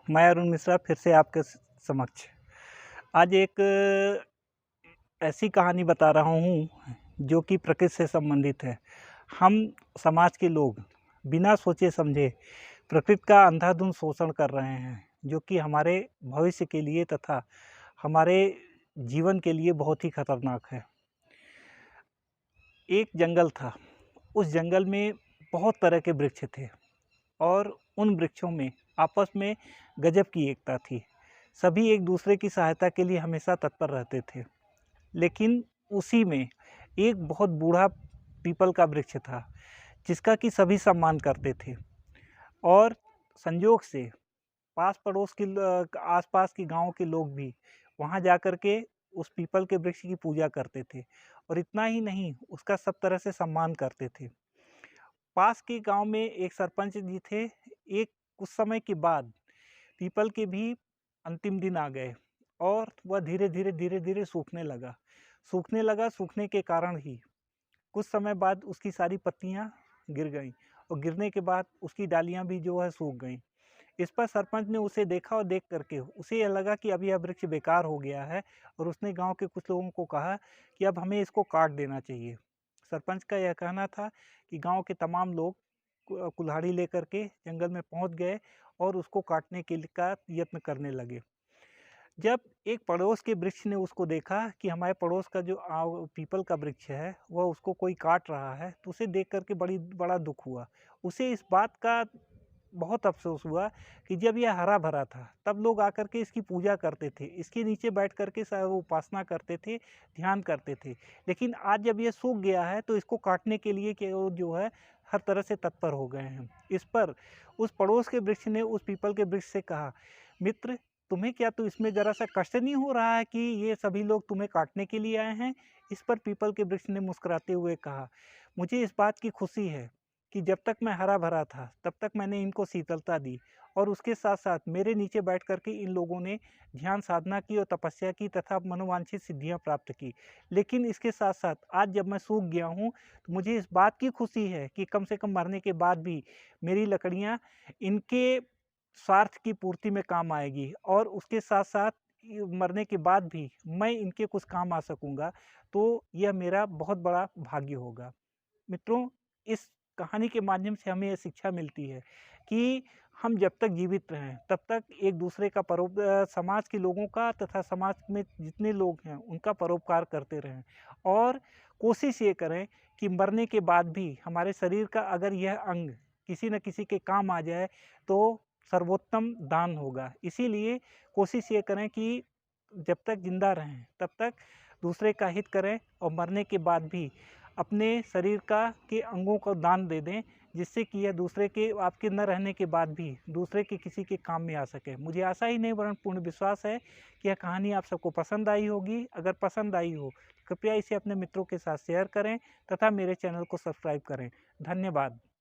मैं अरुण मिश्रा फिर से आपके समक्ष आज एक ऐसी कहानी बता रहा हूँ जो कि प्रकृति से संबंधित है। हम समाज के लोग बिना सोचे समझे प्रकृति का अंधाधुंध शोषण कर रहे हैं, जो कि हमारे भविष्य के लिए तथा हमारे जीवन के लिए बहुत ही खतरनाक है। एक जंगल था, उस जंगल में बहुत तरह के वृक्ष थे और उन वृक्षों में आपस में गजब की एकता थी। सभी एक दूसरे की सहायता के लिए हमेशा तत्पर रहते थे। लेकिन उसी में एक बहुत बूढ़ा पीपल का वृक्ष था, जिसका कि सभी सम्मान करते थे और संयोग से पास पड़ोस के आसपास के गांव के लोग भी वहां जाकर के उस पीपल के वृक्ष की पूजा करते थे और इतना ही नहीं, उसका सब तरह से सम्मान करते थे। पास के गांव में एक सरपंच जी थे। एक कुछ समय के बाद पीपल के भी अंतिम दिन आ गए और वह धीरे धीरे सूखने के कारण ही कुछ समय बाद उसकी सारी पत्तियां गिर गईं और गिरने के बाद उसकी डालियां भी जो है सूख गईं। इस पर सरपंच ने उसे देखा और देख करके उसे यह लगा कि अब यह वृक्ष बेकार हो गया है और उसने गांव के कुछ लोगों को कहा कि अब हमें इसको काट देना चाहिए। सरपंच का यह कहना था कि गांव के तमाम लोग कुल्हाड़ी लेकर के जंगल में पहुंच गए और उसको काटने के लिए का यत्न करने लगे। जब एक पड़ोस के वृक्ष ने उसको देखा कि हमारे पड़ोस का जो पीपल का वृक्ष है वह उसको कोई काट रहा है, तो उसे देख करके बड़ा दुख हुआ। उसे इस बात का बहुत अफसोस हुआ कि जब यह हरा भरा था तब लोग आकर के इसकी पूजा करते थे, इसके नीचे बैठ करके उपासना करते थे, ध्यान करते थे। लेकिन आज जब यह सूख गया है तो इसको काटने के लिए कि वो जो है हर तरह से तत्पर हो गए हैं। इस पर उस पड़ोस के वृक्ष ने उस पीपल के वृक्ष से कहा, मित्र, तुम्हें क्या तो इसमें जरा सा कष्ट नहीं हो रहा है कि ये सभी लोग तुम्हें काटने के लिए आए हैं? इस पर पीपल के वृक्ष ने मुस्कुराते हुए कहा, मुझे इस बात की खुशी है कि जब तक मैं हरा भरा था तब तक मैंने इनको शीतलता दी और उसके साथ साथ मेरे नीचे बैठ करके इन लोगों ने ध्यान साधना की और तपस्या की तथा मनोवांछित सिद्धियां प्राप्त की। लेकिन इसके साथ साथ आज जब मैं सूख गया हूँ तो मुझे इस बात की खुशी है कि कम से कम मरने के बाद भी मेरी लकड़ियाँ इनके स्वार्थ की पूर्ति में काम आएगी और उसके साथ साथ मरने के बाद भी मैं इनके कुछ काम आ सकूंगा, तो यह मेरा बहुत बड़ा भाग्य होगा। मित्रों, इस कहानी के माध्यम से हमें यह शिक्षा मिलती है कि हम जब तक जीवित रहें तब तक एक दूसरे का समाज के लोगों का तथा समाज में जितने लोग हैं उनका परोपकार करते रहें और कोशिश ये करें कि मरने के बाद भी हमारे शरीर का अगर यह अंग किसी न किसी के काम आ जाए तो सर्वोत्तम दान होगा। इसीलिए कोशिश ये करें कि जब तक जिंदा रहें तब तक दूसरे का हित करें और मरने के बाद भी अपने शरीर का के अंगों को दान दे दें, जिससे कि यह दूसरे के आपके न रहने के बाद भी दूसरे के किसी के काम में आ सके। मुझे आशा ही नहीं वरन पूर्ण विश्वास है कि यह कहानी आप सबको पसंद आई होगी। अगर पसंद आई हो कृपया इसे अपने मित्रों के साथ शेयर करें तथा मेरे चैनल को सब्सक्राइब करें। धन्यवाद।